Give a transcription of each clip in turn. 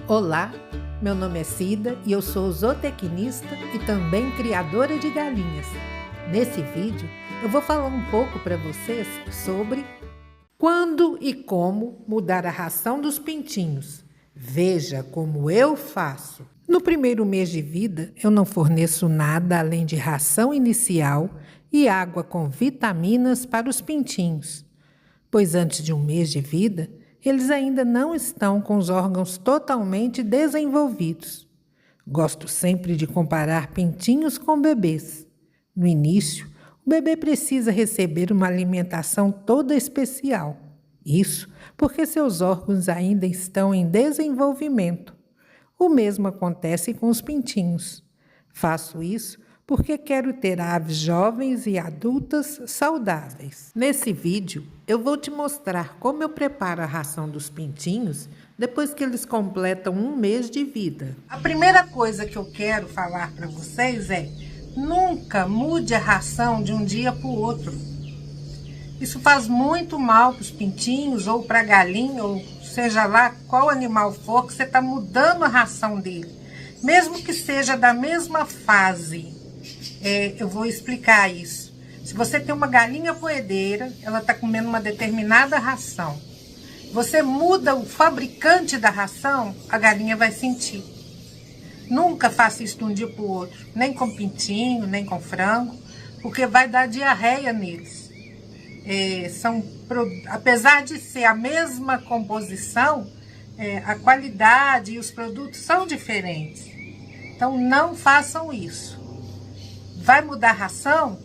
Olá, meu nome é Cida e eu sou zootecnista e também criadora de galinhas. Nesse vídeo eu vou falar um pouco para vocês sobre quando e como mudar a ração dos pintinhos. Veja como eu faço. No primeiro mês de vida, eu não forneço nada além de ração inicial e água com vitaminas para os pintinhos, pois antes de um mês de vida, eles ainda não estão com os órgãos totalmente desenvolvidos. Gosto sempre de comparar pintinhos com bebês. No início, o bebê precisa receber uma alimentação toda especial. Isso porque seus órgãos ainda estão em desenvolvimento. O mesmo acontece com os pintinhos. Faço isso porque quero ter aves jovens e adultas saudáveis. Nesse vídeo, eu vou te mostrar como eu preparo a ração dos pintinhos depois que eles completam um mês de vida. A primeira coisa que eu quero falar para vocês é: nunca mude a ração de um dia para o outro. Isso faz muito mal para os pintinhos ou para a galinha, ou seja lá qual animal for, que você está mudando a ração dele. Mesmo que seja da mesma fase, eu vou explicar isso. Se você tem uma galinha poedeira, ela está comendo uma determinada ração. Você muda o fabricante da ração, a galinha vai sentir. Nunca faça isso de um dia para o outro, nem com pintinho, nem com frango, porque vai dar diarreia neles. Apesar de ser a mesma composição, a qualidade e os produtos são diferentes. Então não façam isso. Vai mudar a ração?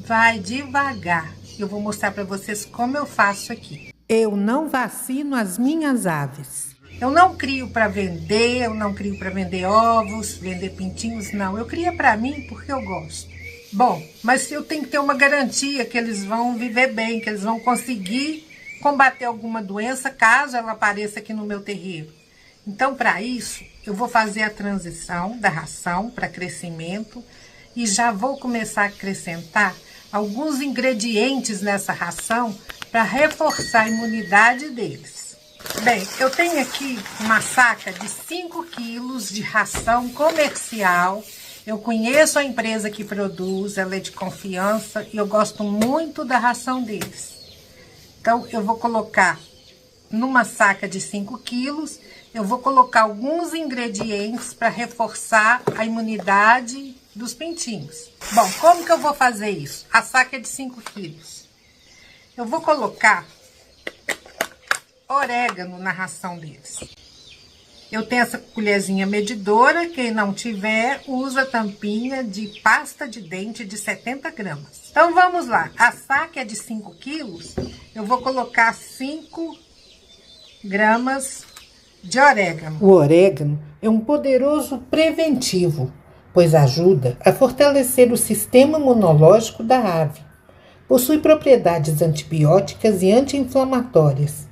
Vai devagar. Eu vou mostrar para vocês como eu faço aqui. Eu não vacino as minhas aves. Eu não crio para vender, eu não crio para vender ovos, vender pintinhos, não. Eu crio para mim porque eu gosto. Bom, mas eu tenho que ter uma garantia que eles vão viver bem, que eles vão conseguir combater alguma doença caso ela apareça aqui no meu terreiro. Então, para isso, eu vou fazer a transição da ração para crescimento e já vou começar a acrescentar alguns ingredientes nessa ração para reforçar a imunidade deles. Bem, eu tenho aqui uma saca de 5 quilos de ração comercial. Eu conheço a empresa que produz, ela é de confiança e eu gosto muito da ração deles. Então, eu vou colocar numa saca de 5 quilos, eu vou colocar alguns ingredientes para reforçar a imunidade dos pintinhos. Bom, como que eu vou fazer isso? A saca é de 5 quilos. Eu vou colocar orégano na ração deles. Eu tenho essa colherzinha medidora, quem não tiver, usa tampinha de pasta de dente de 70 gramas. Então vamos lá, a saca é de 5 quilos, eu vou colocar 5 gramas de orégano. O orégano é um poderoso preventivo, pois ajuda a fortalecer o sistema imunológico da ave. Possui propriedades antibióticas e anti-inflamatórias.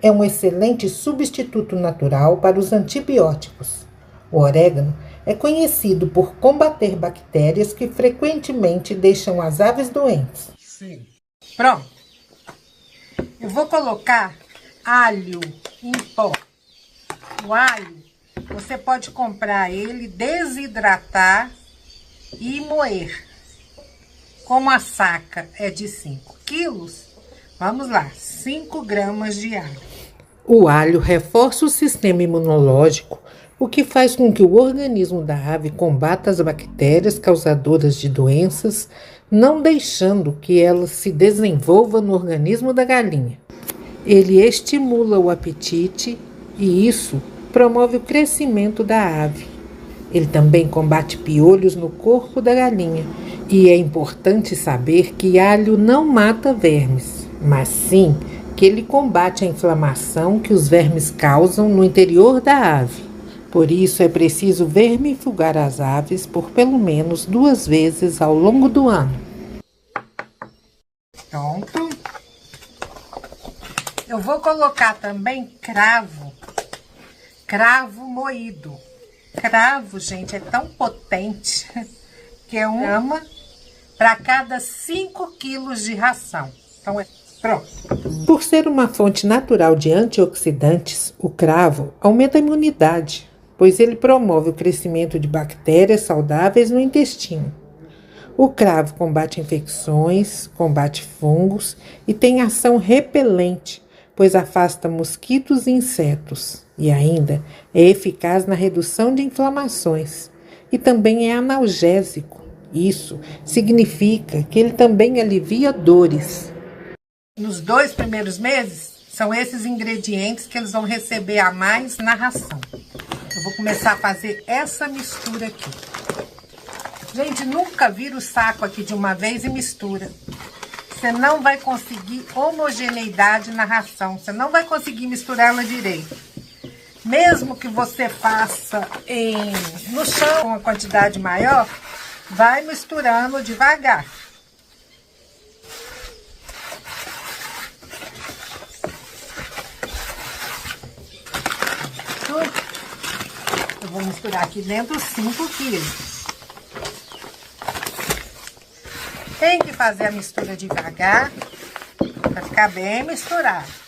É um excelente substituto natural para os antibióticos. O orégano é conhecido por combater bactérias que frequentemente deixam as aves doentes. Sim. Pronto. Eu vou colocar alho em pó. O alho, você pode comprar ele, desidratar e moer. Como a saca é de 5 quilos, vamos lá, 5 gramas de alho. O alho reforça o sistema imunológico, o que faz com que o organismo da ave combata as bactérias causadoras de doenças, não deixando que elas se desenvolvam no organismo da galinha. Ele estimula o apetite e isso promove o crescimento da ave. Ele também combate piolhos no corpo da galinha e é importante saber que alho não mata vermes, mas sim que ele combate a inflamação que os vermes causam no interior da ave. Por isso é preciso vermifugar as aves por pelo menos 2 vezes ao longo do ano. Pronto. Eu vou colocar também cravo moído. Cravo, gente, é tão potente que é 1 grama para cada 5 quilos de ração. Então, Pronto. Por ser uma fonte natural de antioxidantes, o cravo aumenta a imunidade, pois ele promove o crescimento de bactérias saudáveis no intestino. O cravo combate infecções, combate fungos e tem ação repelente, pois afasta mosquitos e insetos. E ainda é eficaz na redução de inflamações e também é analgésico. Isso significa que ele também alivia dores. Nos 2 primeiros meses, são esses ingredientes que eles vão receber a mais na ração. Eu vou começar a fazer essa mistura aqui. Gente, nunca vira o saco aqui de uma vez e mistura. Você não vai conseguir homogeneidade na ração. Você não vai conseguir misturar ela direito. Mesmo que você faça no chão uma quantidade maior, vai misturando devagar. Eu vou misturar aqui dentro 5 quilos. Tem que fazer a mistura devagar, para ficar bem misturado.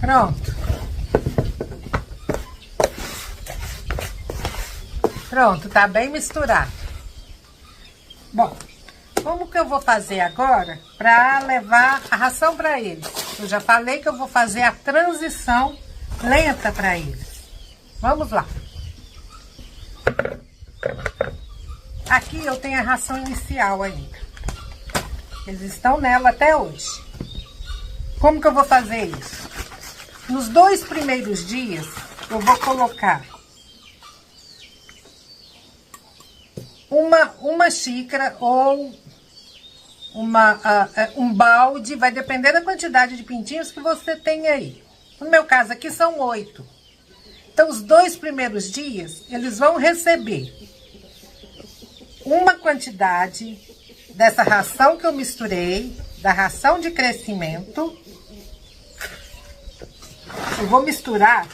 Pronto. Pronto, tá bem misturado. Bom, como que eu vou fazer agora para levar a ração para eles? Eu já falei que eu vou fazer a transição lenta para eles. Vamos lá. Aqui eu tenho a ração inicial ainda. Eles estão nela até hoje. Como que eu vou fazer isso? Nos 2 primeiros dias, eu vou colocar uma xícara ou um balde, vai depender da quantidade de pintinhos que você tem aí. No meu caso aqui são 8. Então, os 2 primeiros dias, eles vão receber uma quantidade dessa ração que eu misturei, da ração de crescimento. Eu vou misturar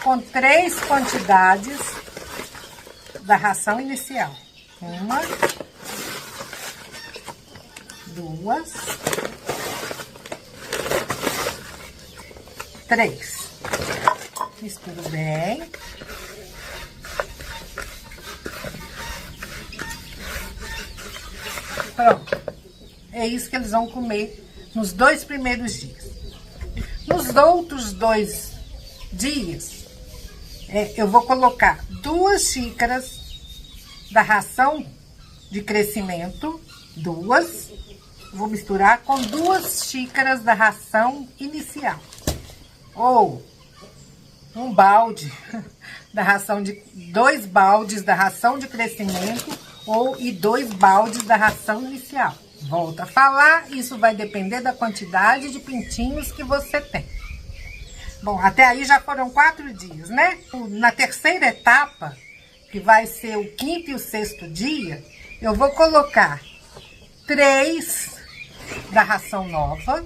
com 3 quantidades da ração inicial. 1, 2, 3. Misturo bem. Pronto. É isso que eles vão comer nos 2 primeiros dias. Nos outros 2 dias, eu vou colocar 2 xícaras da ração de crescimento, 2. Vou misturar com 2 xícaras da ração inicial. Ou um balde da ração de 2 baldes da ração de crescimento e 2 baldes da ração inicial. Volto a falar, isso vai depender da quantidade de pintinhos que você tem. Bom, até aí já foram 4 dias, né? Na terceira etapa, que vai ser o 5º e o 6º dia, eu vou colocar 3 da ração nova,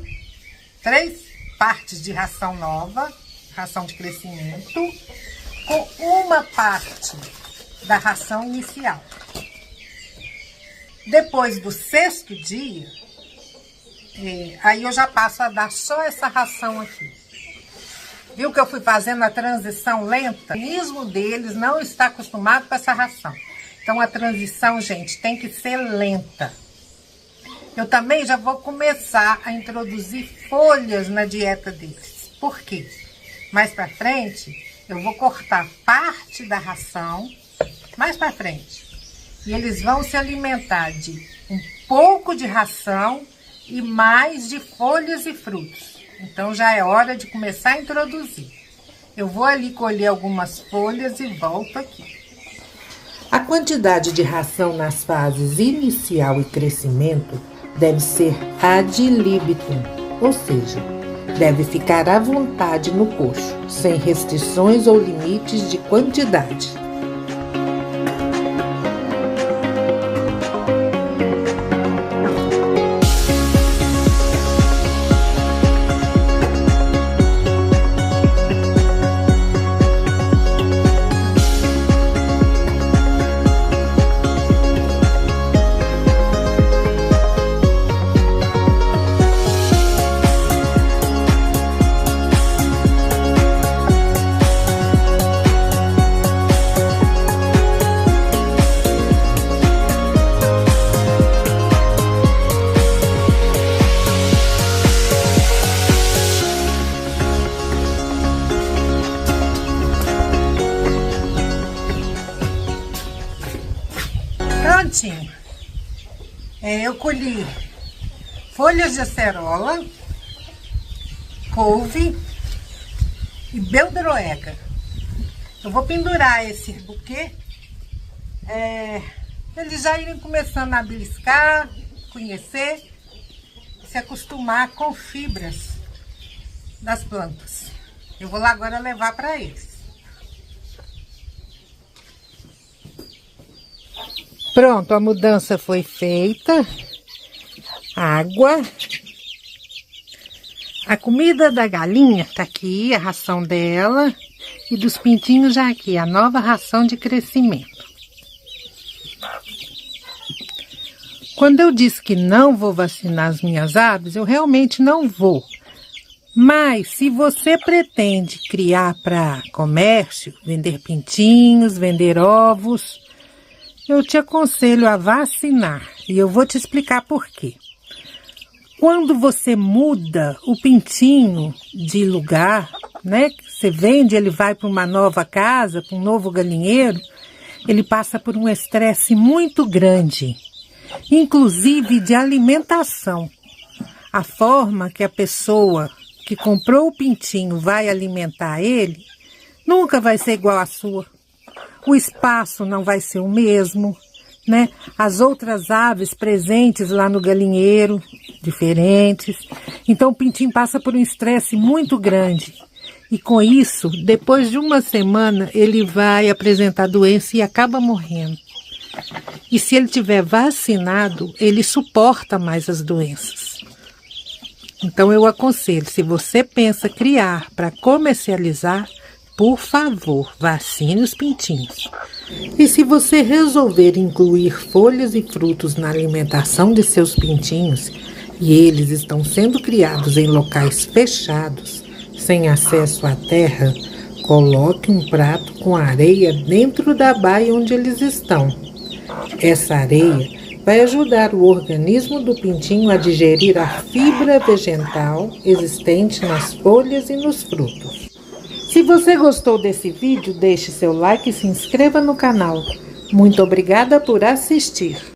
3 partes de ração nova, ração de crescimento, com uma parte da ração inicial. Depois do 6º dia, aí eu já passo a dar só essa ração aqui. Viu que eu fui fazendo a transição lenta? O organismo deles não está acostumado com essa ração. Então a transição, gente, tem que ser lenta. Eu também já vou começar a introduzir folhas na dieta deles. Por quê? Mais pra frente, eu vou cortar parte da ração, mais pra frente. E eles vão se alimentar de um pouco de ração e mais de folhas e frutos. Então já é hora de começar a introduzir. Eu vou ali colher algumas folhas e volto aqui. A quantidade de ração nas fases inicial e crescimento deve ser ad libitum, ou seja, Deve ficar à vontade no coxo, sem restrições ou limites de quantidade. Prontinho. Eu colhi folhas de acerola, couve e beldroega. Eu vou pendurar esse buquê, eles já irem começando a beliscar, conhecer, se acostumar com fibras das plantas. Eu vou lá agora levar para eles. Pronto, a mudança foi feita. Água. A comida da galinha tá aqui, a ração dela. E dos pintinhos já aqui, a nova ração de crescimento. Quando eu disse que não vou vacinar as minhas aves, eu realmente não vou. Mas se você pretende criar para comércio, vender pintinhos, vender ovos, eu te aconselho a vacinar, e eu vou te explicar por quê. Quando você muda o pintinho de lugar, né? Você vende, ele vai para uma nova casa, para um novo galinheiro, ele passa por um estresse muito grande, inclusive de alimentação. A forma que a pessoa que comprou o pintinho vai alimentar ele, nunca vai ser igual à sua. O espaço não vai ser o mesmo, né? As outras aves presentes lá no galinheiro, diferentes. Então o pintinho passa por um estresse muito grande. E com isso, depois de uma semana, ele vai apresentar doença e acaba morrendo. E se ele tiver vacinado, ele suporta mais as doenças. Então eu aconselho, se você pensa criar para comercializar, por favor, vacine os pintinhos. E se você resolver incluir folhas e frutos na alimentação de seus pintinhos, e eles estão sendo criados em locais fechados, sem acesso à terra, coloque um prato com areia dentro da baia onde eles estão. Essa areia vai ajudar o organismo do pintinho a digerir a fibra vegetal existente nas folhas e nos frutos. Se você gostou desse vídeo, deixe seu like e se inscreva no canal. Muito obrigada por assistir.